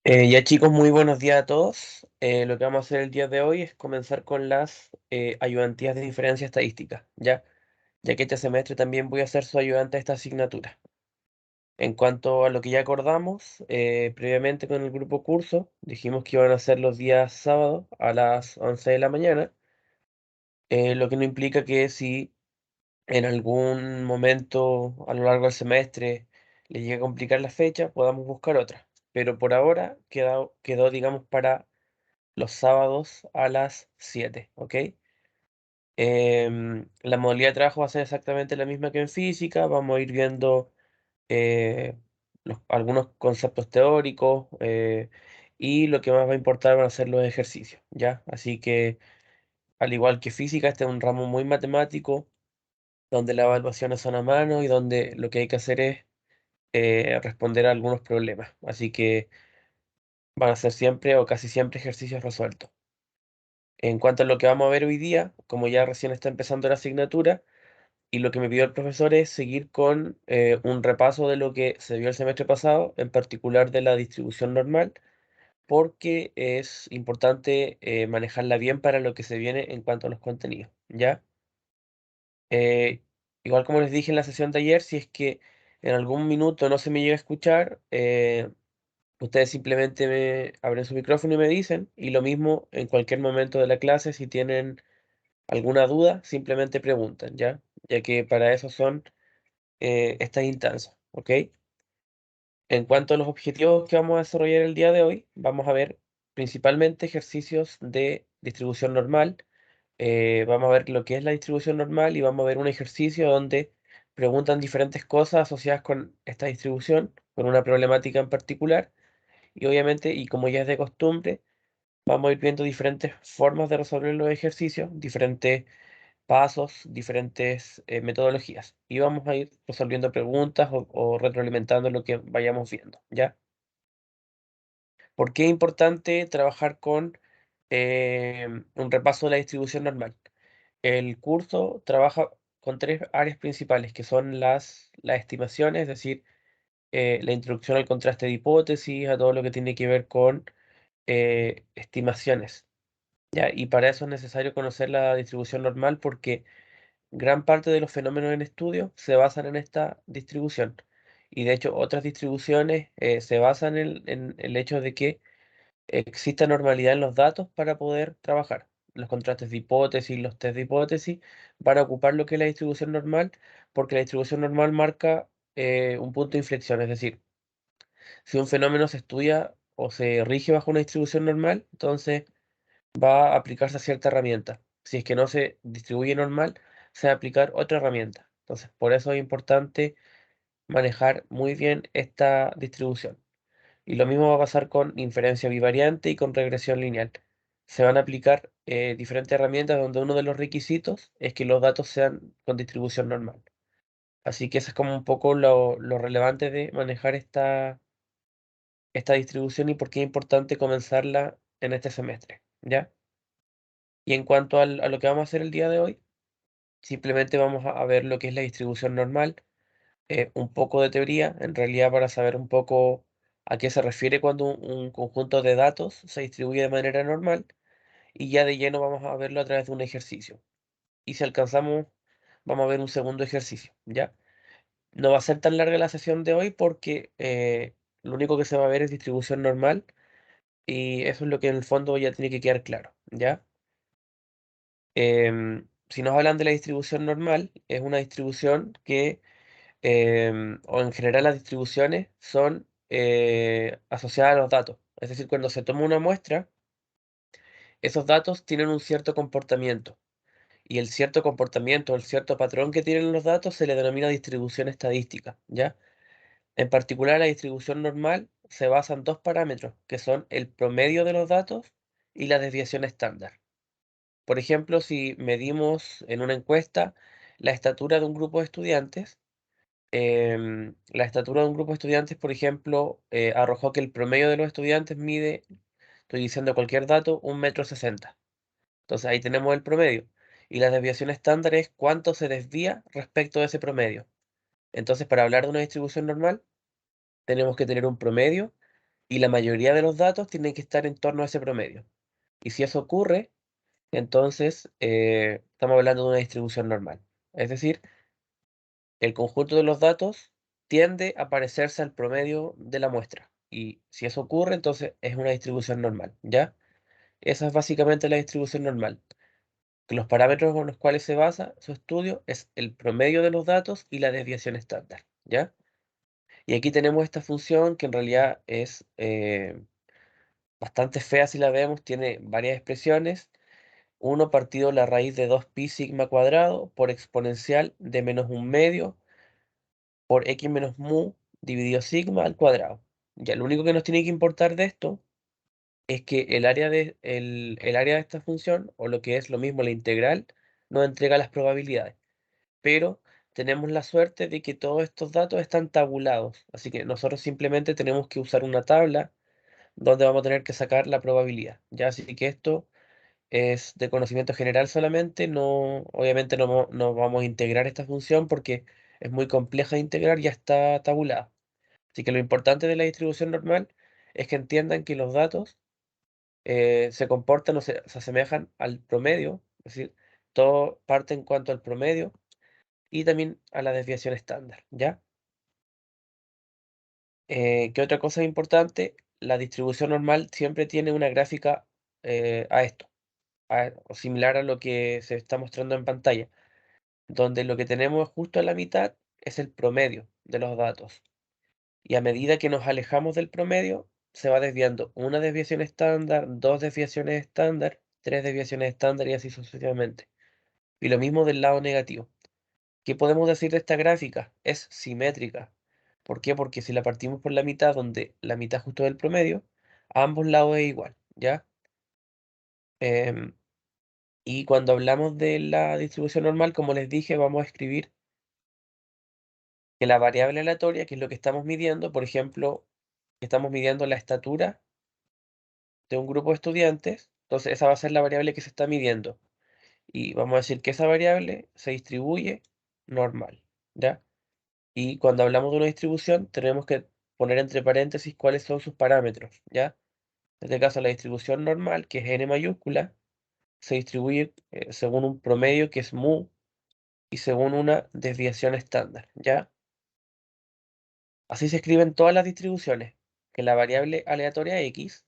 Ya chicos, muy buenos días a todos. Lo que vamos a hacer el día de hoy es comenzar con las ayudantías de diferencia estadística, ya que este semestre también voy a ser su ayudante de esta asignatura. En cuanto a lo que ya acordamos previamente con el grupo curso, dijimos que iban a ser los días sábados a las 11 de la mañana, lo que no implica que si en algún momento a lo largo del semestre le llegue a complicar la fecha, podamos buscar otra. Pero por ahora quedó digamos, para los sábados a las 7, ¿ok? La modalidad de trabajo va a ser exactamente la misma que en física, vamos a ir viendo eh, algunos conceptos teóricos y lo que más va a importar van a ser los ejercicios, ¿ya? Así que, al igual que física, este es un ramo muy matemático, donde las evaluaciones son a mano y donde lo que hay que hacer es responder a algunos problemas. Así que van a ser siempre o casi siempre ejercicios resueltos. En cuanto a lo que vamos a ver hoy día, como ya recién está empezando la asignatura, y lo que me pidió el profesor es seguir con un repaso de lo que se vio el semestre pasado, en particular de la distribución normal, porque es importante manejarla bien para lo que se viene en cuanto a los contenidos, ¿ya? Eh, Igual como les dije en la sesión de ayer, si es que en algún minuto no se me llega a escuchar, ustedes simplemente me abren su micrófono y me dicen, y lo mismo en cualquier momento de la clase, si tienen alguna duda, simplemente preguntan, ¿ya? Ya que para eso son estas instancias, ¿ok? En cuanto a los objetivos que vamos a desarrollar el día de hoy, vamos a ver principalmente ejercicios de distribución normal. Vamos a ver lo que es la distribución normal y vamos a ver un ejercicio donde preguntan diferentes cosas asociadas con esta distribución, con una problemática en particular. Y obviamente, y como ya es de costumbre, vamos a ir viendo diferentes formas de resolver los ejercicios, diferentes pasos, diferentes metodologías. Y vamos a ir resolviendo preguntas o retroalimentando lo que vayamos viendo, ¿ya? ¿Por qué es importante trabajar con un repaso de la distribución normal? El curso trabaja con tres áreas principales, que son las estimaciones, es decir, la introducción al contraste de hipótesis, a todo lo que tiene que ver con estimaciones, ¿ya? Y para eso es necesario conocer la distribución normal porque gran parte de los fenómenos en estudio se basan en esta distribución. Y de hecho, otras distribuciones se basan en el hecho de que exista normalidad en los datos para poder trabajar. Los contrastes de hipótesis, los test de hipótesis van a ocupar lo que es la distribución normal, porque la distribución normal marca un punto de inflexión. Es decir, si un fenómeno se estudia o se rige bajo una distribución normal, entonces va a aplicarse a cierta herramienta. Si es que no se distribuye normal, se va a aplicar otra herramienta. Entonces, por eso es importante manejar muy bien esta distribución. Y lo mismo va a pasar con inferencia bivariante y con regresión lineal. Se van a aplicar diferentes herramientas donde uno de los requisitos es que los datos sean con distribución normal. Así que eso es como un poco lo relevante de manejar esta distribución y por qué es importante comenzarla en este semestre, ¿ya? Y en cuanto a lo que vamos a hacer el día de hoy, simplemente vamos a ver lo que es la distribución normal, un poco de teoría, en realidad para saber un poco a qué se refiere cuando un conjunto de datos se distribuye de manera normal, y ya de lleno vamos a verlo a través de un ejercicio. Y si alcanzamos, vamos a ver un segundo ejercicio, ¿ya? No va a ser tan larga la sesión de hoy porque lo único que se va a ver es distribución normal y eso es lo que en el fondo ya tiene que quedar claro, ¿ya? Si nos hablan de la distribución normal, es una distribución que, o en general las distribuciones son asociadas a los datos. Es decir, cuando se toma una muestra, esos datos tienen un cierto comportamiento. Y el cierto comportamiento, el cierto patrón que tienen los datos se le denomina distribución estadística, ¿ya? En particular, la distribución normal se basa en dos parámetros, que son el promedio de los datos y la desviación estándar. Por ejemplo, si medimos en una encuesta la estatura de un grupo de estudiantes, la estatura de un grupo de estudiantes, por ejemplo, arrojó que el promedio de los estudiantes mide, estoy diciendo cualquier dato, 1,60 m. Entonces ahí tenemos el promedio. Y la desviación estándar es cuánto se desvía respecto de ese promedio. Entonces, para hablar de una distribución normal, tenemos que tener un promedio y la mayoría de los datos tienen que estar en torno a ese promedio. Y si eso ocurre, entonces estamos hablando de una distribución normal. Es decir, el conjunto de los datos tiende a parecerse al promedio de la muestra. Y si eso ocurre, entonces es una distribución normal, ¿ya? Esa es básicamente la distribución normal. Que los parámetros con los cuales se basa su estudio es el promedio de los datos y la desviación estándar, ¿ya? Y aquí tenemos esta función que en realidad es bastante fea si la vemos, tiene varias expresiones. 1 partido la raíz de 2pi sigma cuadrado por exponencial de menos un medio por x menos mu dividido sigma al cuadrado. Ya, lo único que nos tiene que importar de esto es que el área de esta función, o lo que es lo mismo la integral, nos entrega las probabilidades. Pero tenemos la suerte de que todos estos datos están tabulados, así que nosotros simplemente tenemos que usar una tabla donde vamos a tener que sacar la probabilidad. Ya, así que esto es de conocimiento general solamente, no, obviamente no vamos a integrar esta función porque es muy compleja de integrar, ya está tabulada. Así que lo importante de la distribución normal es que entiendan que los datos se comportan o se asemejan al promedio, es decir, todo parte en cuanto al promedio y también a la desviación estándar, ¿ya? ¿Qué otra cosa es importante? La distribución normal siempre tiene una gráfica a esto, o similar a lo que se está mostrando en pantalla, donde lo que tenemos justo a la mitad es el promedio de los datos. Y a medida que nos alejamos del promedio, se va desviando una desviación estándar, dos desviaciones estándar, tres desviaciones estándar y así sucesivamente. Y lo mismo del lado negativo. ¿Qué podemos decir de esta gráfica? Es simétrica. ¿Por qué? Porque si la partimos por la mitad, donde la mitad justo del promedio, a ambos lados es igual, ¿ya? Em, y cuando hablamos de la distribución normal, como les dije, vamos a escribir que la variable aleatoria, que es lo que estamos midiendo, por ejemplo, estamos midiendo la estatura de un grupo de estudiantes, entonces esa va a ser la variable que se está midiendo. Y vamos a decir que esa variable se distribuye normal, ¿ya? Y cuando hablamos de una distribución, tenemos que poner entre paréntesis cuáles son sus parámetros, ¿ya? En este caso, la distribución normal, que es n mayúscula, se distribuye según un promedio que es mu y según una desviación estándar, ¿ya? Así se escriben todas las distribuciones, que la variable aleatoria x,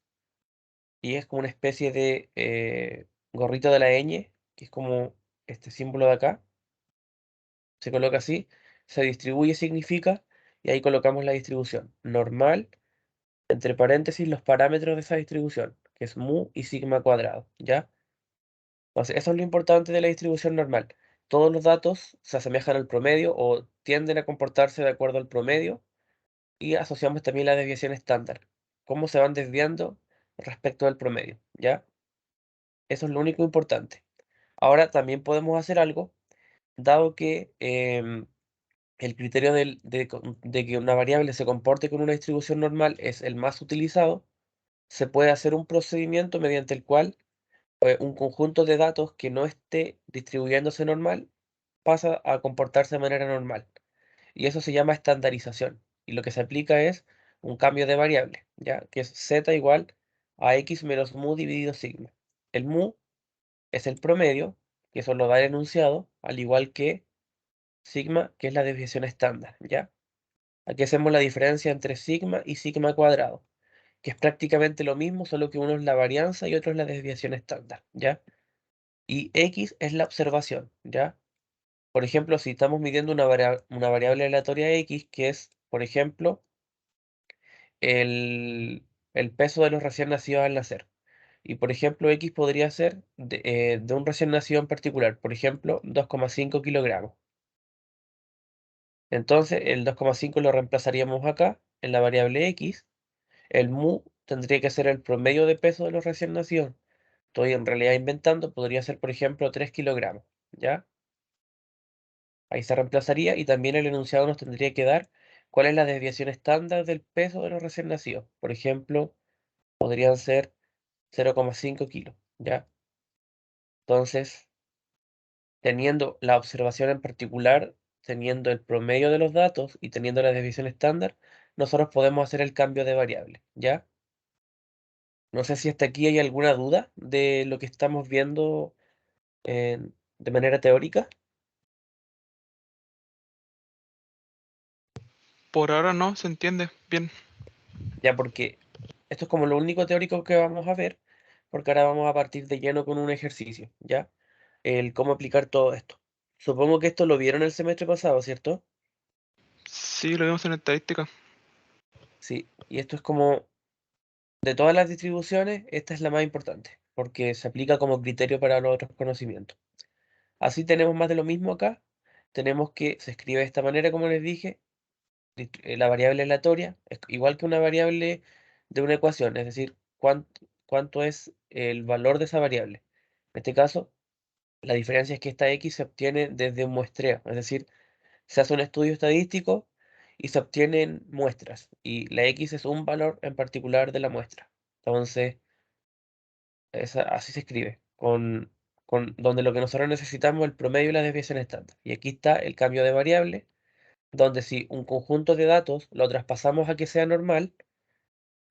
y es como una especie de gorrito de la ñ, que es como este símbolo de acá, se coloca así, se distribuye significa, y ahí colocamos la distribución normal, entre paréntesis los parámetros de esa distribución, que es mu y sigma cuadrado, ¿ya? Entonces, eso es lo importante de la distribución normal. Todos los datos se asemejan al promedio o tienden a comportarse de acuerdo al promedio y asociamos también la desviación estándar, cómo se van desviando respecto al promedio, ¿ya? Eso es lo único importante. Ahora también podemos hacer algo, dado que el criterio de que una variable se comporte con una distribución normal es el más utilizado, se puede hacer un procedimiento mediante el cual un conjunto de datos que no esté distribuyéndose normal pasa a comportarse de manera normal. Y eso se llama estandarización. Y lo que se aplica es un cambio de variable, ¿ya? Que es z igual a x menos mu dividido sigma. El mu es el promedio, que eso lo da el enunciado, al igual que sigma, que es la desviación estándar, ¿ya? Aquí hacemos la diferencia entre sigma y sigma cuadrado, que es prácticamente lo mismo, solo que uno es la varianza y otro es la desviación estándar, ¿ya? Y x es la observación, ¿ya? Por ejemplo, si estamos midiendo una variable aleatoria x, que es, por ejemplo, el peso de los recién nacidos al nacer. Y, por ejemplo, x podría ser de un recién nacido en particular, por ejemplo, 2,5 kilogramos. Entonces, el 2,5 lo reemplazaríamos acá, en la variable x. El mu tendría que ser el promedio de peso de los recién nacidos. Estoy en realidad inventando, podría ser, por ejemplo, 3 kilogramos, ¿ya? Ahí se reemplazaría y también el enunciado nos tendría que dar cuál es la desviación estándar del peso de los recién nacidos. Por ejemplo, podrían ser 0,5 kilos, ¿ya? Entonces, teniendo la observación en particular, teniendo el promedio de los datos y teniendo la desviación estándar, nosotros podemos hacer el cambio de variable, ¿ya? No sé si hasta aquí hay alguna duda de lo que estamos viendo de manera teórica. Por ahora no, se entiende bien. Ya, porque esto es como lo único teórico que vamos a ver, porque ahora vamos a partir de lleno con un ejercicio, ¿ya? El cómo aplicar todo esto. Supongo que esto lo vieron el semestre pasado, ¿cierto? Sí, lo vimos en estadística. Sí, y esto es como, de todas las distribuciones, esta es la más importante, porque se aplica como criterio para los otros conocimientos. Así tenemos más de lo mismo acá. Tenemos que se escribe de esta manera, como les dije, la variable aleatoria es igual que una variable de una ecuación, es decir, cuánto es el valor de esa variable. En este caso, la diferencia es que esta x se obtiene desde un muestreo, es decir, se hace un estudio estadístico y se obtienen muestras, y la x es un valor en particular de la muestra. Entonces, así se escribe, con donde lo que nosotros necesitamos es el promedio y la desviación estándar. Y aquí está el cambio de variable, donde si un conjunto de datos lo traspasamos a que sea normal,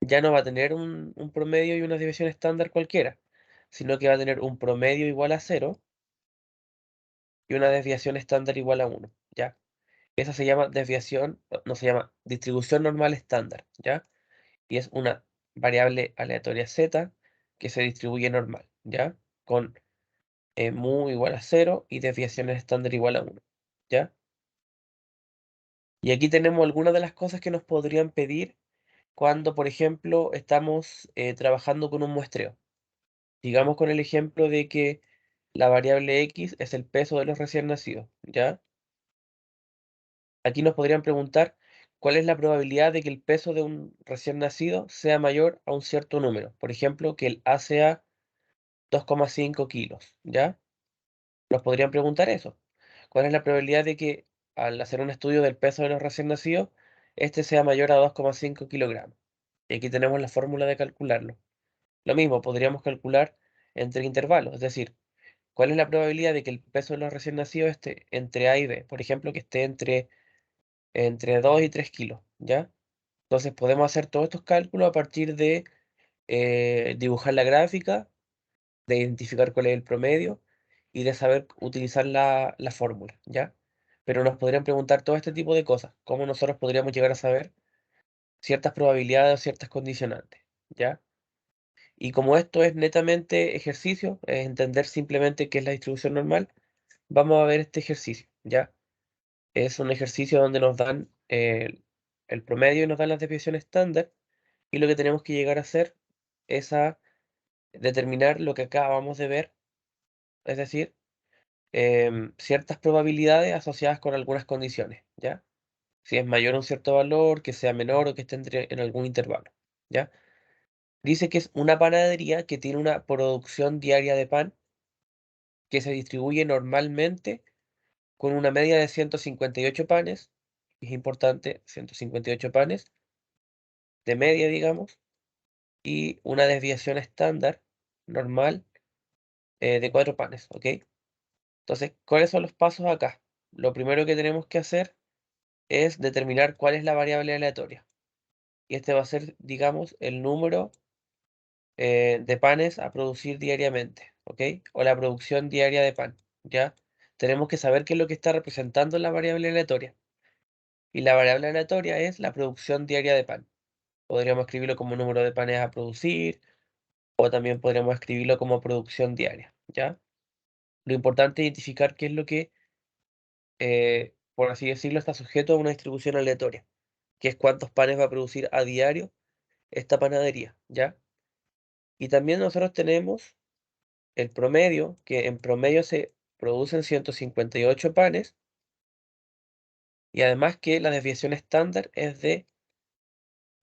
ya no va a tener un promedio y una desviación estándar cualquiera, sino que va a tener un promedio igual a cero y una desviación estándar igual a uno, ¿ya? Esa se llama desviación, no se llama distribución normal estándar, ¿ya? Y es una variable aleatoria z que se distribuye normal, ¿ya? Con mu igual a cero y desviaciones estándar igual a uno, ¿ya? Y aquí tenemos algunas de las cosas que nos podrían pedir cuando, por ejemplo, estamos trabajando con un muestreo. Digamos con el ejemplo de que la variable x es el peso de los recién nacidos, ¿ya? Aquí nos podrían preguntar cuál es la probabilidad de que el peso de un recién nacido sea mayor a un cierto número. Por ejemplo, que el A sea 2,5 kilos, ¿ya? Nos podrían preguntar eso. ¿Cuál es la probabilidad de que al hacer un estudio del peso de los recién nacidos, este sea mayor a 2,5 kilogramos? Y aquí tenemos la fórmula de calcularlo. Lo mismo, podríamos calcular entre intervalos, es decir, ¿cuál es la probabilidad de que el peso de los recién nacidos esté entre A y B? Por ejemplo, que esté entre 2 y 3 kilos, ¿ya? Entonces podemos hacer todos estos cálculos a partir de dibujar la gráfica, de identificar cuál es el promedio y de saber utilizar la fórmula, ¿ya? Pero nos podrían preguntar todo este tipo de cosas, cómo nosotros podríamos llegar a saber ciertas probabilidades o ciertas condicionantes, ¿ya? Y como esto es netamente ejercicio, es entender simplemente qué es la distribución normal, vamos a ver este ejercicio, ¿ya? Es un ejercicio donde nos dan el promedio y nos dan las desviaciones estándar, y lo que tenemos que llegar a hacer es a determinar lo que acabamos de ver, es decir, ciertas probabilidades asociadas con algunas condiciones, ¿ya? Si es mayor un cierto valor, que sea menor o que esté en algún intervalo, ¿ya? Dice que es una panadería que tiene una producción diaria de pan que se distribuye normalmente con una media de 158 panes, es importante, 158 panes de media, digamos, y una desviación estándar normal de 4 panes, ¿ok? Entonces, ¿cuáles son los pasos acá? Lo primero que tenemos que hacer es determinar cuál es la variable aleatoria. Y este va a ser, digamos, el número de panes a producir diariamente, ¿ok? O la producción diaria de pan, ¿ya? Tenemos que saber qué es lo que está representando la variable aleatoria. Y la variable aleatoria es la producción diaria de pan. Podríamos escribirlo como número de panes a producir, o también podríamos escribirlo como producción diaria, ¿ya? Lo importante es identificar qué es lo que, por así decirlo, está sujeto a una distribución aleatoria, que es cuántos panes va a producir a diario esta panadería, ¿ya? Y también nosotros tenemos el promedio, que en promedio se producen 158 panes, y además que la desviación estándar es de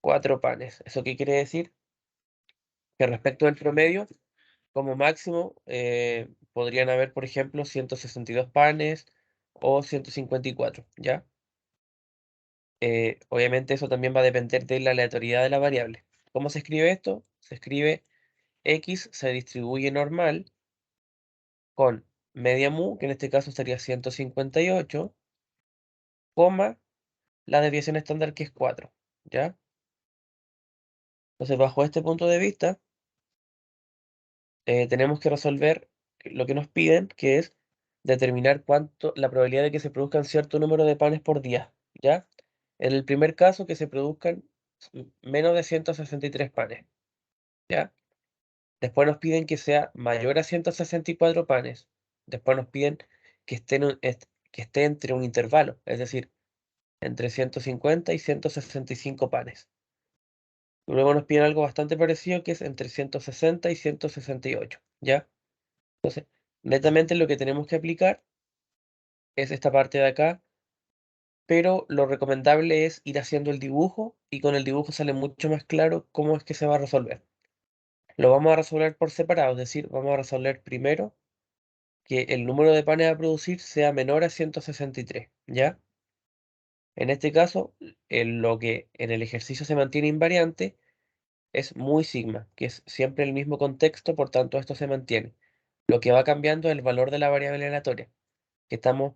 4 panes. ¿Eso qué quiere decir? Que respecto del promedio, como máximo, podrían haber, por ejemplo, 162 panes o 154, ¿ya? Obviamente eso también va a depender de la aleatoriedad de la variable. ¿Cómo se escribe esto? Se escribe x se distribuye normal con media mu, que en este caso sería 158, coma la desviación estándar que es 4, ¿ya? Entonces, bajo este punto de vista, tenemos que resolver lo que nos piden, que es determinar la probabilidad de que se produzcan cierto número de panes por día, ¿ya? En el primer caso, que se produzcan menos de 163 panes, ¿ya? Después nos piden que sea mayor a 164 panes. Después nos piden que que esté entre un intervalo, es decir, entre 150 y 165 panes. Luego nos piden algo bastante parecido, que es entre 160 y 168, ¿ya? Entonces, netamente lo que tenemos que aplicar es esta parte de acá, pero lo recomendable es ir haciendo el dibujo y con el dibujo sale mucho más claro cómo es que se va a resolver. Lo vamos a resolver por separado, es decir, vamos a resolver primero que el número de panes a producir sea menor a 163, ¿ya? En este caso, lo que en el ejercicio se mantiene invariante es muy sigma, que es siempre el mismo contexto, por tanto esto se mantiene. Lo que va cambiando es el valor de la variable aleatoria, que estamos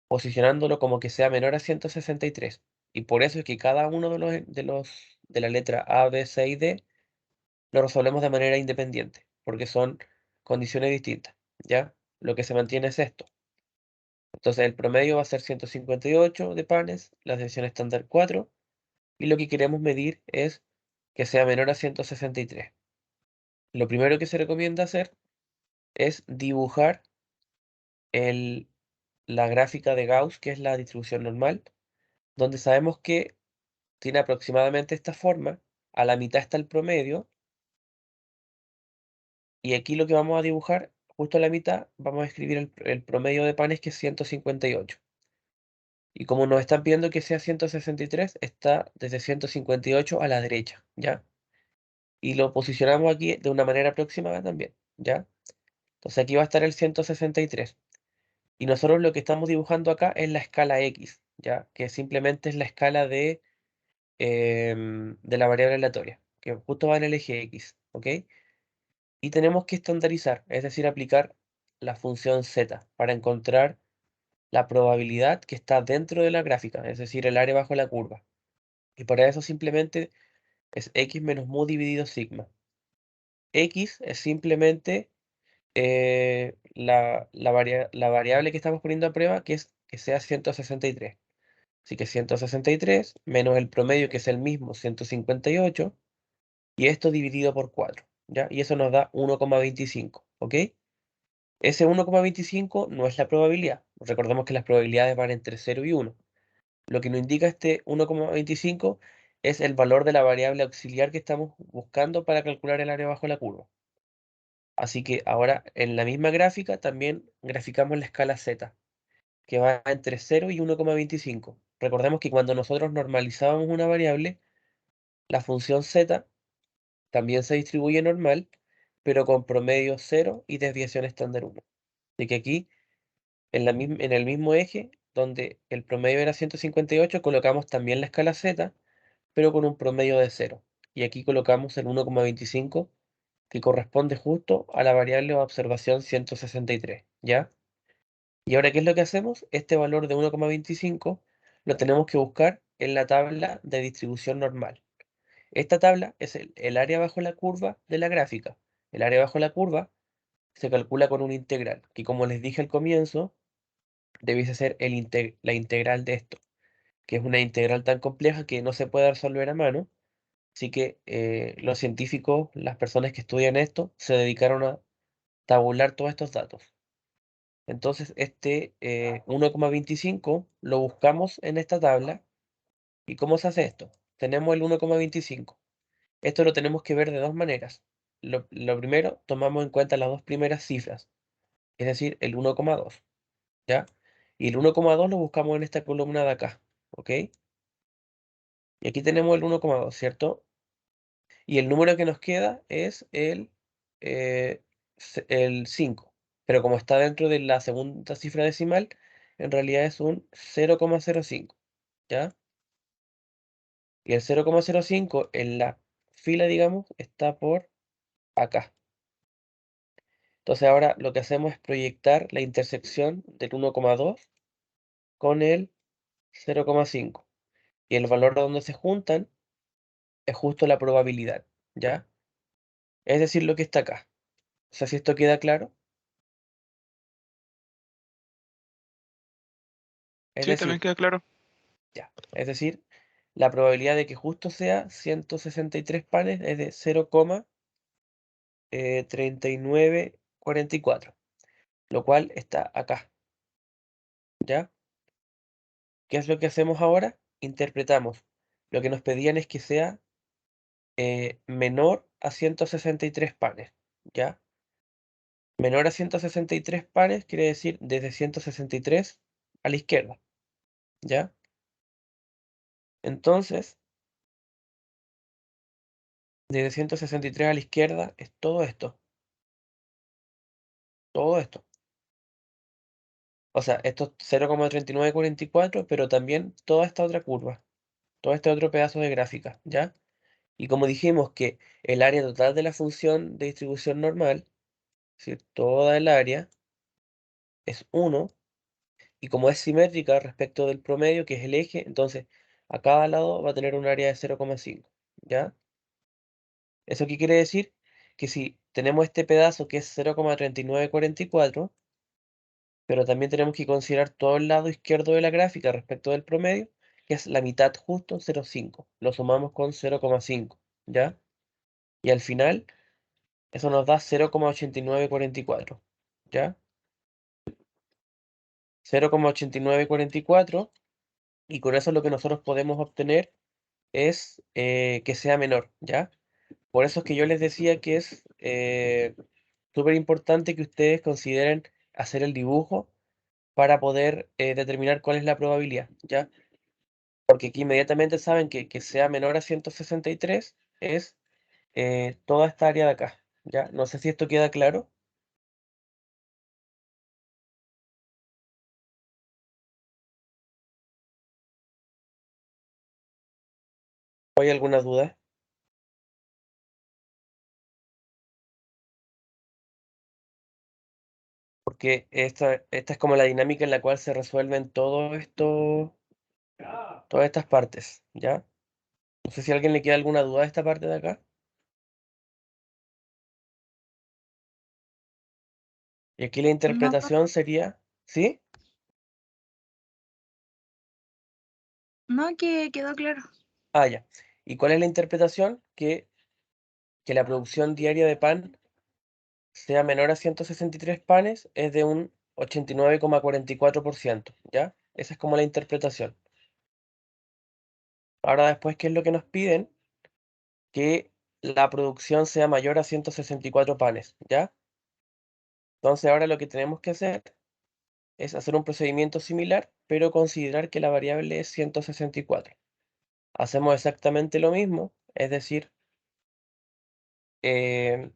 posicionándolo como que sea menor a 163. Y por eso es que cada uno de la letra A, B, C y D lo resolvemos de manera independiente, porque son condiciones distintas, ¿ya? Lo que se mantiene es esto. Entonces el promedio va a ser 158 de panes, la desviación estándar 4, y lo que queremos medir es que sea menor a 163. Lo primero que se recomienda hacer es dibujar el, la gráfica de Gauss, que es la distribución normal, donde sabemos que tiene aproximadamente esta forma, a la mitad está el promedio, y aquí lo que vamos a dibujar, justo a la mitad, vamos a escribir el promedio de panes, que es 158. Y como nos están pidiendo que sea 163, está desde 158 a la derecha, ¿ya? Y lo posicionamos aquí de una manera aproximada también, ¿ya? Entonces aquí va a estar el 163. Y nosotros lo que estamos dibujando acá es la escala X, ¿ya? Que simplemente es la escala de la variable aleatoria, que justo va en el eje X, ¿ok? Y tenemos que estandarizar, es decir, aplicar la función z para encontrar la probabilidad que está dentro de la gráfica, es decir, el área bajo la curva. Y para eso simplemente es x menos mu dividido sigma. X es simplemente la variable que estamos poniendo a prueba, que es que sea 163. Así que 163 menos el promedio, que es el mismo, 158, y esto dividido por 4, ¿ya? Y eso nos da 1,25, ¿ok? Ese 1,25 no es la probabilidad. Recordemos que las probabilidades van entre 0 y 1. Lo que nos indica este 1,25 es el valor de la variable auxiliar que estamos buscando para calcular el área bajo la curva. Así que ahora en la misma gráfica también graficamos la escala z, que va entre 0 y 1,25. Recordemos que cuando nosotros normalizábamos una variable, la función z también se distribuye normal, pero con promedio 0 y desviación estándar 1. Así que aquí, en el mismo eje, donde el promedio era 158, colocamos también la escala z, pero con un promedio de 0. Y aquí colocamos el 1,25, que corresponde justo a la variable de observación 163, ¿ya? Y ahora, ¿qué es lo que hacemos? Este valor de 1,25 lo tenemos que buscar en la tabla de distribución normal. Esta tabla es el área bajo la curva de la gráfica. El área bajo la curva se calcula con una integral, que como les dije al comienzo, debiese ser la integral de esto, que es una integral tan compleja que no se puede resolver a mano. Así que los científicos, las personas que estudian esto, se dedicaron a tabular todos estos datos. Entonces, este 1,25 lo buscamos en esta tabla. ¿Y cómo se hace esto? Tenemos el 1,25. Esto lo tenemos que ver de dos maneras. Lo primero, tomamos en cuenta las dos primeras cifras, es decir, el 1,2, ¿ya? Y el 1,2 lo buscamos en esta columna de acá, ¿ok? Y aquí tenemos el 1,2, ¿cierto? Y el número que nos queda es eh, el 5. Pero como está dentro de la segunda cifra decimal, en realidad es un 0,05, ¿ya? Y el 0,05 en la fila, digamos, está por acá. Entonces ahora lo que hacemos es proyectar la intersección del 1,2 con el 0,5. Y el valor donde se juntan es justo la probabilidad, ¿ya? Es decir, lo que está acá. sé si esto queda claro. Es Sí, también decir, queda claro. ya, es decir, la probabilidad de que justo sea 163 panes es de 0,3944, lo cual está acá, ¿ya? ¿Qué es lo que hacemos ahora? Interpretamos. Lo que nos pedían es que sea menor a 163 panes, ¿ya? Menor a 163 panes quiere decir desde 163 a la izquierda, ¿ya? Entonces, desde 163 a la izquierda es todo esto, todo esto. O sea, esto es 0,3944, pero también toda esta otra curva, todo este otro pedazo de gráfica, ¿ya? Y como dijimos que el área total de la función de distribución normal, es decir, toda el área, es 1, y como es simétrica respecto del promedio, que es el eje, entonces a cada lado va a tener un área de 0,5, ¿ya? ¿Eso qué quiere decir? Que si tenemos este pedazo que es 0,3944, pero también tenemos que considerar todo el lado izquierdo de la gráfica respecto del promedio, que es la mitad justo, 0,5. Lo sumamos con 0,5, ¿ya? Y al final, eso nos da 0,8944, ¿ya? 0,8944, y con eso lo que nosotros podemos obtener es que sea menor, ¿ya? Por eso es que yo les decía que es súper importante que ustedes consideren hacer el dibujo para poder determinar cuál es la probabilidad, ¿ya? Porque aquí inmediatamente saben que sea menor a 163 es toda esta área de acá, ¿ya? No sé si esto queda claro. ¿O hay alguna duda? Porque esta es como la dinámica en la cual se resuelven todo esto, todas estas partes, ¿ya? No sé si a alguien le queda alguna duda de esta parte de acá. Y aquí la No, interpretación sería, ¿sí? no, que quedó claro. Ah, ya. ¿Y cuál es la interpretación? Que la producción diaria de pan sea menor a 163 panes es de un 89,44%, ¿ya? Esa es como la interpretación. Ahora después, ¿qué es lo que nos piden? Que la producción sea mayor a 164 panes, ¿ya? Entonces ahora lo que tenemos que hacer es hacer un procedimiento similar, pero considerar que la variable es 164. Hacemos exactamente lo mismo, es decir, eh,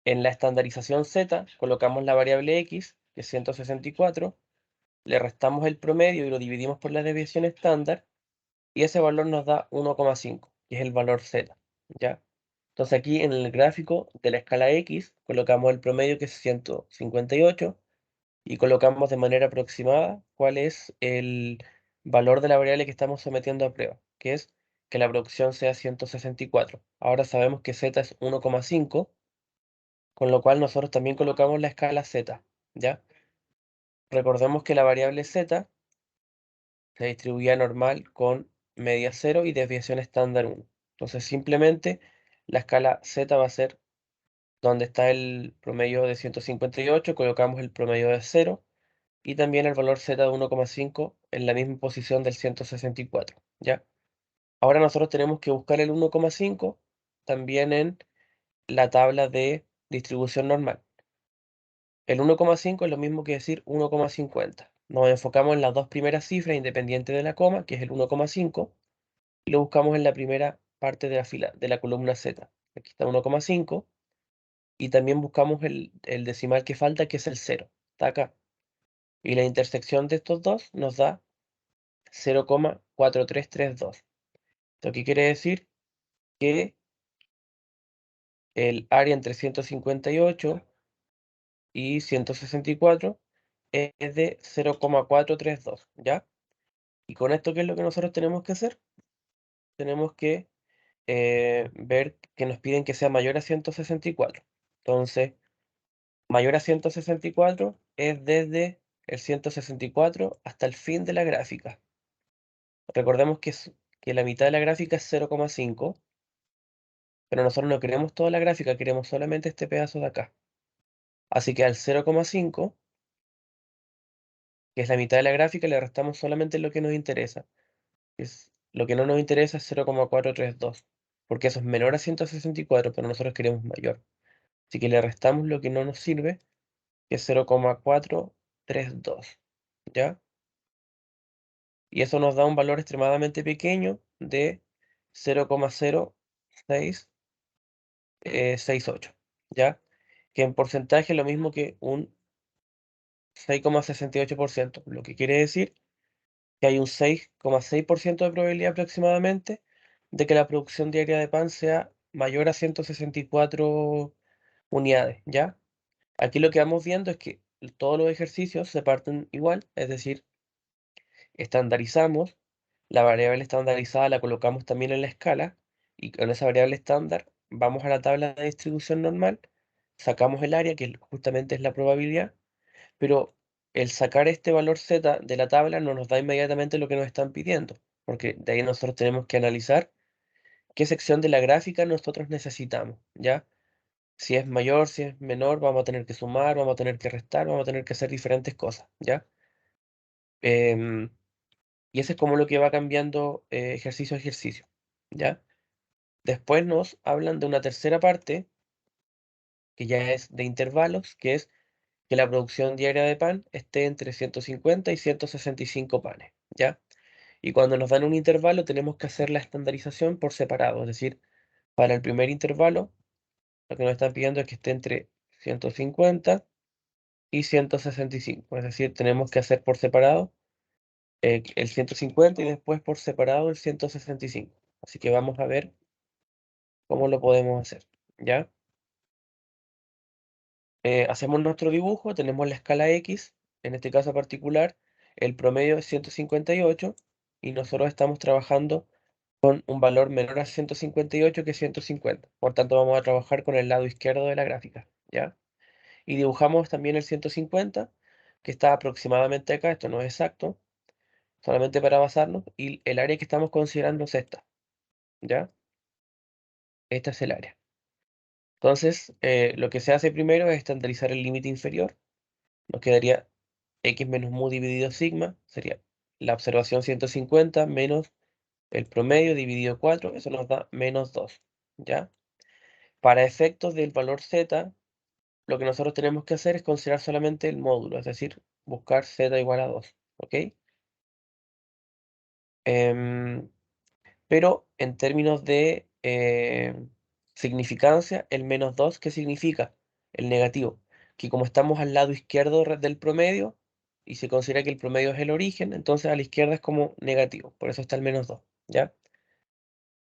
en la estandarización z colocamos la variable x, que es 164, le restamos el promedio y lo dividimos por la desviación estándar, y ese valor nos da 1,5, que es el valor z, ¿ya? Entonces aquí en el gráfico de la escala x colocamos el promedio, que es 158, y colocamos de manera aproximada cuál es el valor de la variable que estamos sometiendo a prueba, que es que la producción sea 164. Ahora sabemos que z es 1,5, con lo cual nosotros también colocamos la escala z, ¿ya? Recordemos que la variable z se distribuía normal con media 0 y desviación estándar 1. Entonces simplemente la escala z va a ser donde está el promedio de 158, colocamos el promedio de 0 y también el valor z de 1,5 en la misma posición del 164, ¿ya? Ahora nosotros tenemos que buscar el 1,5 también en la tabla de distribución normal. El 1,5 es lo mismo que decir 1,50. Nos enfocamos en las dos primeras cifras independiente de la coma, que es el 1,5, y lo buscamos en la primera parte de la fila, de la columna Z. Aquí está 1,5, y también buscamos el decimal que falta, que es el 0. Está acá. Y la intersección de estos dos nos da 0,4332. Lo que quiere decir que el área entre 158 y 164 es de 0,432, ¿ya? Y con esto, ¿qué es lo que nosotros tenemos que hacer? Tenemos que ver que nos piden que sea mayor a 164. Entonces, mayor a 164 es desde el 164 hasta el fin de la gráfica. Recordemos que la mitad de la gráfica es 0,5, pero nosotros no queremos toda la gráfica, queremos solamente este pedazo de acá. Así que al 0,5, que es la mitad de la gráfica, le restamos solamente lo que nos interesa. Lo que no nos interesa es 0,432, porque eso es menor a 164, pero nosotros queremos mayor. Así que le restamos lo que no nos sirve, que es 0,432, ¿ya? Y eso nos da un valor extremadamente pequeño de 0,0668, ¿ya? Que en porcentaje es lo mismo que un 6,68%, lo que quiere decir que hay un 6,6% de probabilidad aproximadamente de que la producción diaria de pan sea mayor a 164 unidades, ¿ya? Aquí lo que vamos viendo es que todos los ejercicios se parten igual, es decir, estandarizamos, la variable estandarizada la colocamos también en la escala y con esa variable estándar vamos a la tabla de distribución normal, sacamos el área, que justamente es la probabilidad, pero el sacar este valor z de la tabla no nos da inmediatamente lo que nos están pidiendo, porque de ahí nosotros tenemos que analizar qué sección de la gráfica nosotros necesitamos, ¿ya? Si es mayor, si es menor, vamos a tener que sumar, vamos a tener que restar, vamos a tener que hacer diferentes cosas, ¿ya? Em, y eso es como lo que va cambiando ejercicio a ejercicio, ¿ya? Después nos hablan de una tercera parte, que ya es de intervalos, que es que la producción diaria de pan esté entre 150 y 165 panes, ¿ya? Y cuando nos dan un intervalo tenemos que hacer la estandarización por separado, es decir, para el primer intervalo lo que nos están pidiendo es que esté entre 150 y 165, es decir, tenemos que hacer por separado el 150 y después por separado el 165. Así que vamos a ver cómo lo podemos hacer, ¿ya? Hacemos nuestro dibujo, tenemos la escala X, en este caso particular, el promedio es 158 y nosotros estamos trabajando con un valor menor a 158 que 150. Por tanto, vamos a trabajar con el lado izquierdo de la gráfica, ¿ya? Y dibujamos también el 150, que está aproximadamente acá, esto no es exacto, solamente para basarnos, y el área que estamos considerando es esta, ¿ya? Esta es el área. Entonces, lo que se hace primero es estandarizar el límite inferior. Nos quedaría x menos mu dividido sigma, sería la observación 150 menos el promedio dividido 4, eso nos da menos 2, ¿ya? Para efectos del valor z, lo que nosotros tenemos que hacer es considerar solamente el módulo, es decir, buscar z igual a 2, ¿ok? Em, pero en términos de significancia, el menos 2, ¿qué significa? El negativo, que como estamos al lado izquierdo del promedio, y se considera que el promedio es el origen, entonces a la izquierda es como negativo, por eso está el menos 2, ¿ya?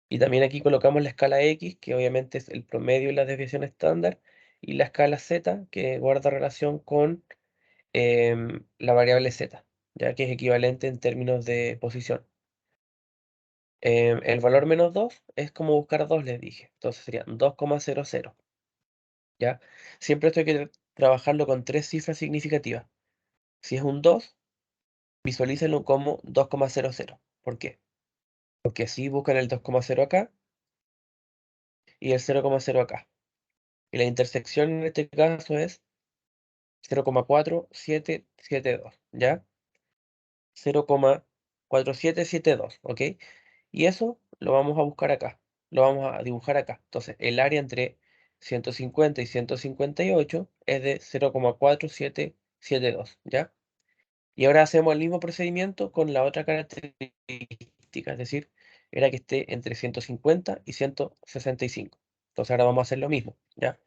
Y también aquí colocamos la escala X, que obviamente es el promedio y la desviación estándar, y la escala Z, que guarda relación con la variable Z, ya que es equivalente en términos de posición. El valor menos 2 es como buscar 2, les dije. Entonces sería 2,00, ¿ya? Siempre esto hay que trabajarlo con tres cifras significativas. Si es un 2, visualícenlo como 2,00. ¿Por qué? Porque así buscan el 2,0 acá y el 0,0 acá. Y la intersección en este caso es 0,4772, ¿ya? 0,4772, ¿ok? Y eso lo vamos a buscar acá, lo vamos a dibujar acá. Entonces, el área entre 150 y 158 es de 0,4772, ¿ya? Y ahora hacemos el mismo procedimiento con la otra característica, es decir, era que esté entre 150 y 165. Entonces ahora vamos a hacer lo mismo, ¿ya?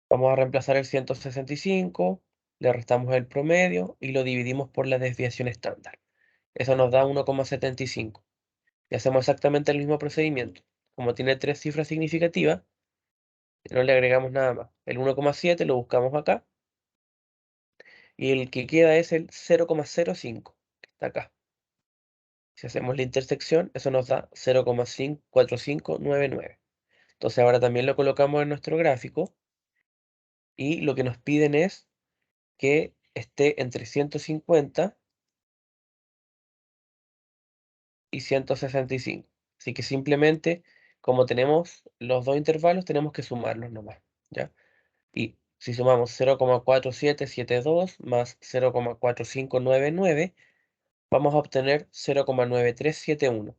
Vamos a reemplazar el 165, le restamos el promedio y lo dividimos por la desviación estándar. Eso nos da 1,75. Y hacemos exactamente el mismo procedimiento. Como tiene tres cifras significativas, no le agregamos nada más. El 1,7 lo buscamos acá y el que queda es el 0,05, que está acá. Si hacemos la intersección, eso nos da 0,4599. Entonces ahora también lo colocamos en nuestro gráfico y lo que nos piden es que esté entre 150 y 165. Así que simplemente, como tenemos los dos intervalos, tenemos que sumarlos nomás, ¿ya? Y si sumamos 0,4772 más 0,4599, vamos a obtener 0,9371.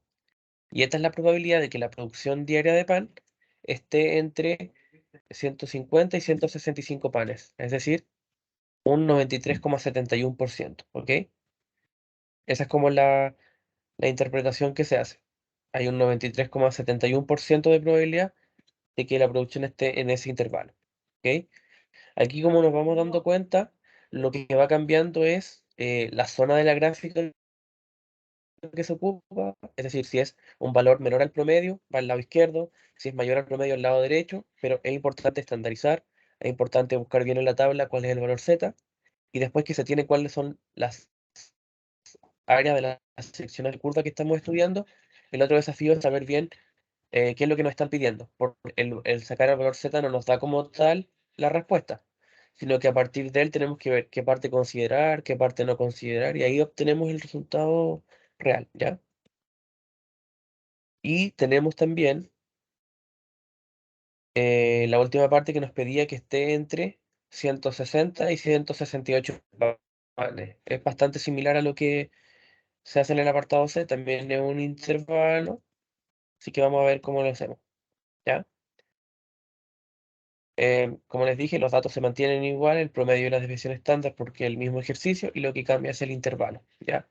Y esta es la probabilidad de que la producción diaria de pan esté entre 150 y 165 panes, es decir, un 93,71%, ¿ok? Esa es como la interpretación que se hace. Hay un 93,71% de probabilidad de que la producción esté en ese intervalo, ¿ok? Aquí, como nos vamos dando cuenta, lo que va cambiando es la zona de la gráfica que se ocupa, es decir, si es un valor menor al promedio, va al lado izquierdo, si es mayor al promedio, al lado derecho, pero es importante estandarizar, es importante buscar bien en la tabla cuál es el valor Z, y después que se tiene cuáles son las áreas de las secciones de curva que estamos estudiando, el otro desafío es saber bien qué es lo que nos están pidiendo. Porque el sacar el valor Z no nos da como tal la respuesta, sino que a partir de él tenemos que ver qué parte considerar, qué parte no considerar, y ahí obtenemos el resultado real, ¿ya? Y tenemos también la última parte que nos pedía que esté entre 160 y 168. Vale, es bastante similar a lo que se hace en el apartado C, también es un intervalo, así que vamos a ver cómo lo hacemos, ¿ya? Como les dije, los datos se mantienen igual, el promedio y la desviación estándar, porque el mismo ejercicio, y lo que cambia es el intervalo, ¿ya?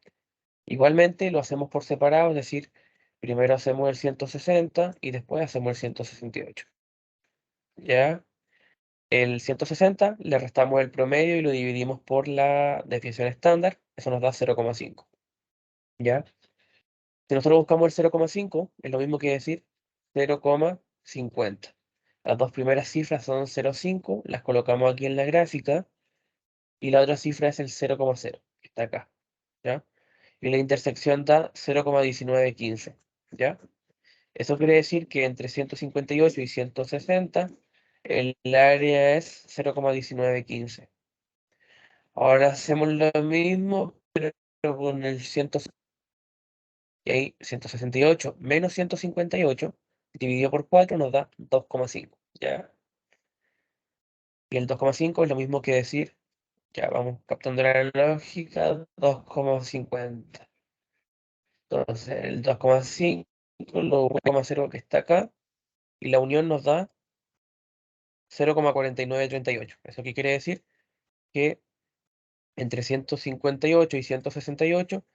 Igualmente lo hacemos por separado, es decir, primero hacemos el 160 y después hacemos el 168, ¿ya? El 160 le restamos el promedio y lo dividimos por la desviación estándar, eso nos da 0,5, ¿ya? Si nosotros buscamos el 0,5, es lo mismo que decir 0,50. Las dos primeras cifras son 0,5, las colocamos aquí en la gráfica, y la otra cifra es el 0,0, que está acá, ¿ya? Y la intersección da 0,1915, ¿ya? Eso quiere decir que entre 158 y 160 el área es 0,1915. Ahora hacemos lo mismo, pero con el 100, y ahí 168 menos 158 dividido por 4 nos da 2,5, ¿ya? Y el 2,5 es lo mismo que decir, ya vamos captando la lógica, 2,50. Entonces el 2,5 lo 1,0 que está acá, y la unión nos da 0,4938. ¿Eso qué quiere decir? Que entre 158 y 168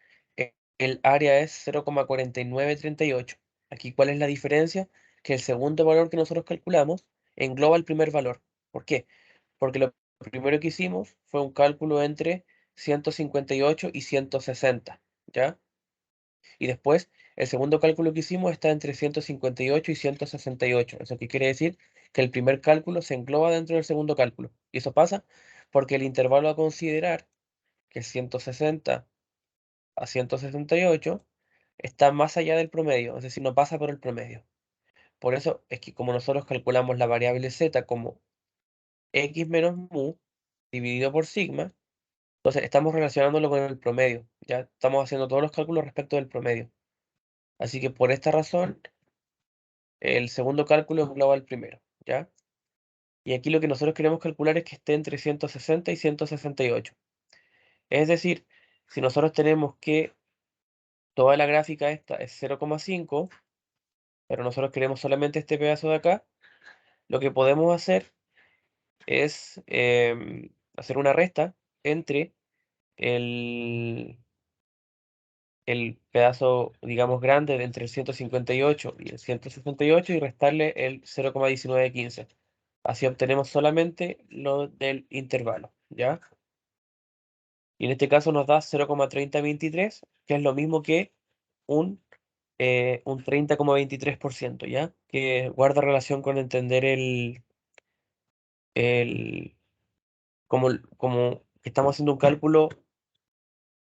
el área es 0,4938. Aquí, ¿cuál es la diferencia? Que el segundo valor que nosotros calculamos engloba el primer valor. ¿Por qué? Porque lo primero que hicimos fue un cálculo entre 158 y 160, ¿ya? Y después, el segundo cálculo que hicimos está entre 158 y 168. Eso qué quiere decir que el primer cálculo se engloba dentro del segundo cálculo. Y eso pasa porque el intervalo a considerar, que es 160 a 168, está más allá del promedio, es decir, no pasa por el promedio. Por eso es que como nosotros calculamos la variable z como x menos mu dividido por sigma, entonces estamos relacionándolo con el promedio. Ya estamos haciendo todos los cálculos respecto del promedio. Así que por esta razón, el segundo cálculo engloba el primero, ¿ya? Y aquí lo que nosotros queremos calcular es que esté entre 160 y 168. Es decir, si nosotros tenemos que toda la gráfica esta es 0,5, pero nosotros queremos solamente este pedazo de acá, lo que podemos hacer es hacer una resta entre el, el pedazo, digamos, grande de entre el 158 y el 168 y restarle el 0,1915. Así obtenemos solamente lo del intervalo, ¿ya? Y en este caso nos da 0,3023, que es lo mismo que un 30,23%, ¿ya? Que guarda relación con entender el, como que estamos haciendo un cálculo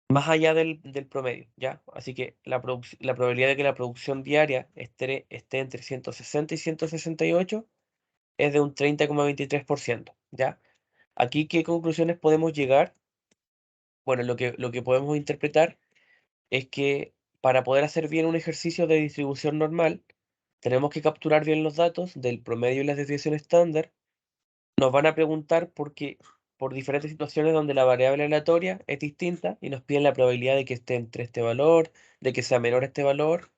más allá del promedio, ¿ya? Así que la probabilidad de que la producción diaria esté entre 160 y 168 es de un 30,23%, ¿ya? Aquí, ¿qué conclusiones podemos llegar? Bueno, lo que podemos interpretar es que para poder hacer bien un ejercicio de distribución normal, tenemos que capturar bien los datos del promedio y las desviaciones estándar. Nos van a preguntar por diferentes situaciones donde la variable aleatoria es distinta y nos piden la probabilidad de que esté entre este valor, de que sea menor este valor.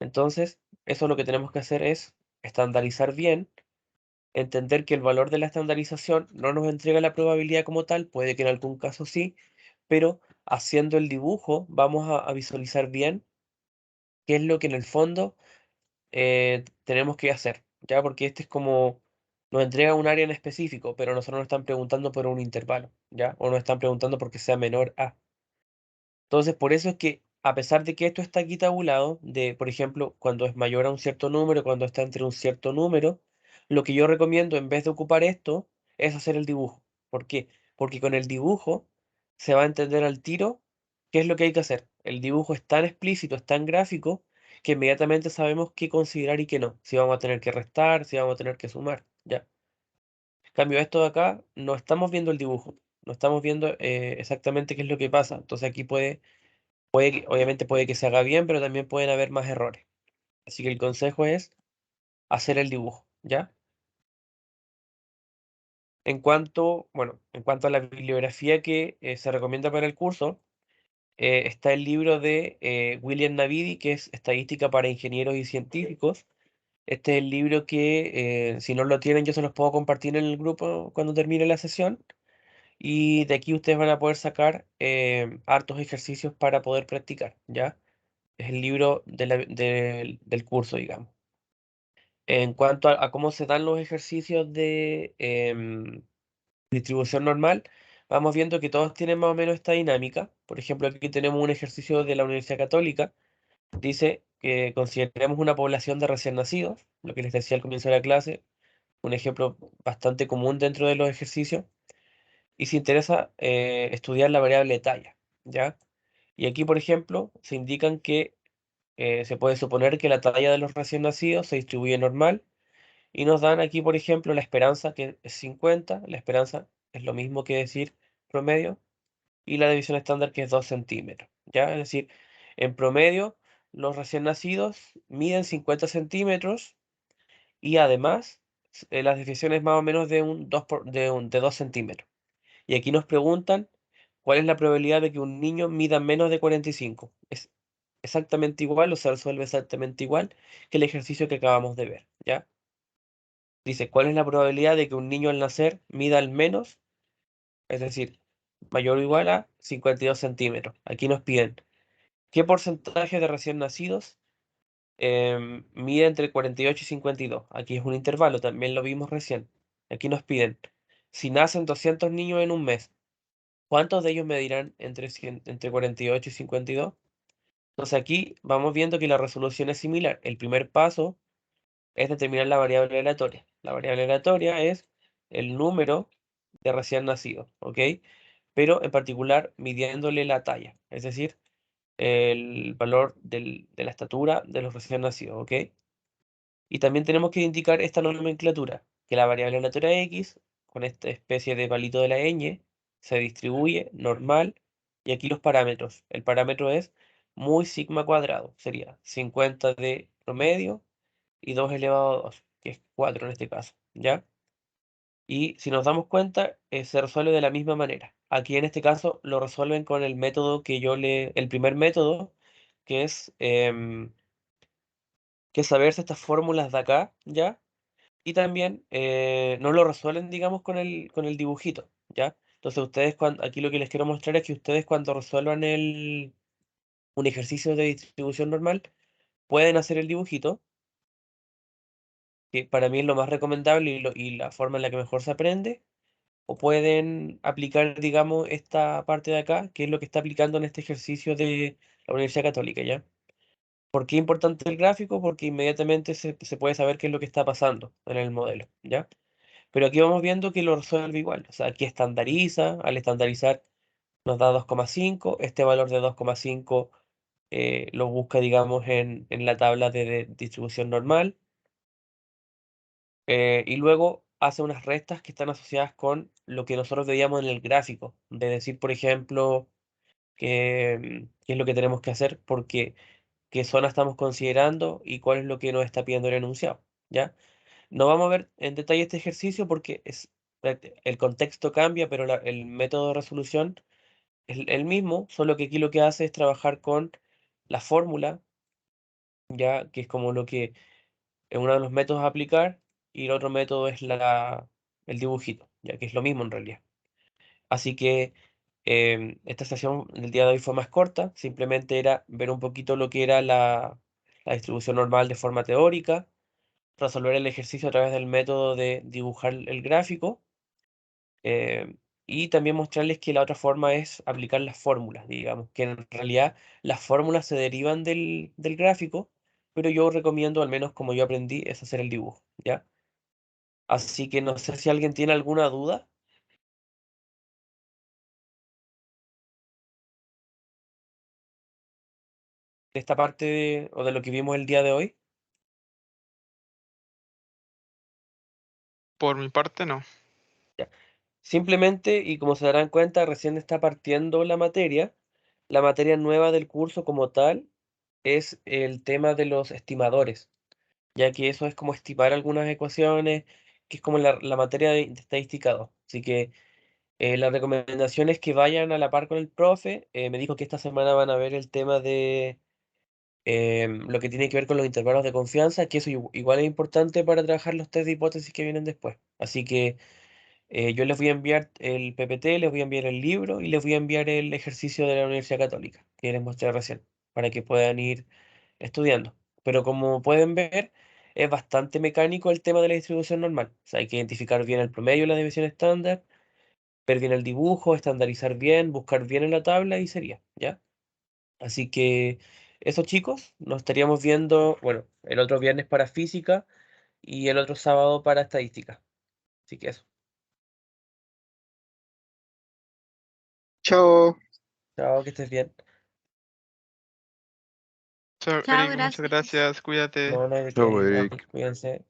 Entonces, eso lo que tenemos que hacer es estandarizar bien, entender que el valor de la estandarización no nos entrega la probabilidad como tal, puede que en algún caso sí, pero haciendo el dibujo vamos a visualizar bien qué es lo que en el fondo tenemos que hacer, ¿ya? Porque este es como, nos entrega un área en específico, pero nosotros nos están preguntando por un intervalo, ¿ya? O nos están preguntando porque sea menor a. Entonces, por eso es que, a pesar de que esto está aquí tabulado, de, por ejemplo, cuando es mayor a un cierto número, cuando está entre un cierto número, lo que yo recomiendo en vez de ocupar esto es hacer el dibujo. ¿Por qué? Porque con el dibujo se va a entender al tiro qué es lo que hay que hacer. El dibujo es tan explícito, es tan gráfico, que inmediatamente sabemos qué considerar y qué no. Si vamos a tener que restar, si vamos a tener que sumar, ya. En cambio, esto de acá, no estamos viendo el dibujo, no estamos viendo exactamente qué es lo que pasa. Entonces aquí obviamente puede que se haga bien, pero también pueden haber más errores. Así que el consejo es hacer el dibujo, ¿ya? En cuanto a la bibliografía que se recomienda para el curso, está el libro de William Navidi, que es Estadística para Ingenieros y Científicos. Este es el libro que, si no lo tienen, yo se los puedo compartir en el grupo cuando termine la sesión. Y de aquí ustedes van a poder sacar hartos ejercicios para poder practicar, ¿ya? Es el libro del curso, digamos. En cuanto a cómo se dan los ejercicios de distribución normal, vamos viendo que todos tienen más o menos esta dinámica. Por ejemplo, aquí tenemos un ejercicio de la Universidad Católica. Dice que consideremos una población de recién nacidos, lo que les decía al comienzo de la clase, un ejemplo bastante común dentro de los ejercicios. Y se interesa estudiar la variable talla, ¿ya? Y aquí, por ejemplo, se indican que se puede suponer que la talla de los recién nacidos se distribuye normal. Y nos dan aquí, por ejemplo, la esperanza que es 50. La esperanza es lo mismo que decir promedio. Y la división estándar que es 2 centímetros. ¿Ya? Es decir, en promedio, los recién nacidos miden 50 centímetros y además las desviaciones más o menos de un 2 de 2 centímetros. Y aquí nos preguntan cuál es la probabilidad de que un niño mida menos de 45. Es exactamente igual o se resuelve exactamente igual que el ejercicio que acabamos de ver. ¿Ya? Dice, ¿cuál es la probabilidad de que un niño al nacer mida al menos, es decir, mayor o igual a 52 centímetros? Aquí nos piden, ¿qué porcentaje de recién nacidos mide entre 48 y 52? Aquí es un intervalo, también lo vimos recién. Aquí nos piden, si nacen 200 niños en un mes, ¿cuántos de ellos medirán entre 48 y 52? Entonces aquí vamos viendo que la resolución es similar. El primer paso es determinar la variable aleatoria. La variable aleatoria es el número de recién nacidos, ¿ok? Pero en particular midiéndole la talla, es decir, el valor de la estatura de los recién nacidos, ¿ok? Y también tenemos que indicar esta nomenclatura, que la variable aleatoria x, con esta especie de palito de la ñ, se distribuye normal, y aquí los parámetros. El parámetro es muy sigma cuadrado, sería 50 de promedio y 2 elevado a 2, que es 4 en este caso, ¿ya? Y si nos damos cuenta, se resuelve de la misma manera. Aquí en este caso lo resuelven con el método el primer método, que que es saberse estas fórmulas de acá, ¿ya? Y también no lo resuelven, digamos, con el dibujito, ¿ya? Entonces ustedes, aquí lo que les quiero mostrar es que ustedes cuando resuelvan un ejercicio de distribución normal, pueden hacer el dibujito, que para mí es lo más recomendable y la forma en la que mejor se aprende, o pueden aplicar, digamos, esta parte de acá, que es lo que está aplicando en este ejercicio de la Universidad Católica, ¿ya? ¿Por qué es importante el gráfico? Porque inmediatamente se puede saber qué es lo que está pasando en el modelo, ¿ya? Pero aquí vamos viendo que lo resuelve igual. O sea, aquí estandariza, al estandarizar nos da 2,5. Este valor de 2,5 lo busca, digamos, en la tabla de distribución normal. Y luego hace unas restas que están asociadas con lo que nosotros veíamos en el gráfico, de decir, por ejemplo, qué es lo que tenemos que hacer, porque qué zona estamos considerando y cuál es lo que nos está pidiendo el enunciado, ¿ya? No vamos a ver en detalle este ejercicio porque el contexto cambia, pero el método de resolución es el mismo, solo que aquí lo que hace es trabajar con la fórmula, ya que es como lo que es uno de los métodos a aplicar, y el otro método es el dibujito, ya que es lo mismo en realidad. Así que esta sesión del día de hoy fue más corta, simplemente era ver un poquito lo que era la distribución normal de forma teórica, resolver el ejercicio a través del método de dibujar el gráfico, eh, y también mostrarles que la otra forma es aplicar las fórmulas, digamos, que en realidad las fórmulas se derivan del gráfico, pero yo recomiendo, al menos como yo aprendí, es hacer el dibujo, ¿ya? Así que no sé si alguien tiene alguna duda de esta parte o de lo que vimos el día de hoy. Por mi parte, no. Ya. Simplemente, y como se darán cuenta, recién está partiendo la materia. La materia nueva del curso como tal es el tema de los estimadores, ya que eso es como estimar algunas ecuaciones, que es como la materia de estadística 2. Así que la recomendación es que vayan a la par con el profe. Me dijo que esta semana van a ver el tema de lo que tiene que ver con los intervalos de confianza, que eso igual es importante para trabajar los test de hipótesis que vienen después. Así que yo les voy a enviar el PPT, les voy a enviar el libro y les voy a enviar el ejercicio de la Universidad Católica, que les mostré recién, para que puedan ir estudiando. Pero como pueden ver, es bastante mecánico el tema de la distribución normal. O sea, hay que identificar bien el promedio de la división estándar, ver bien el dibujo, estandarizar bien, buscar bien en la tabla y sería, ¿ya? Así que eso, chicos, nos estaríamos viendo, bueno, el otro viernes para física y el otro sábado para estadística. Así que eso. Chao. Chao, que estés bien. Chao, Chao, Eric, muchas gracias. gracias, cuídate. No, no hay de qué, Chao, igual, Eric. cuídense.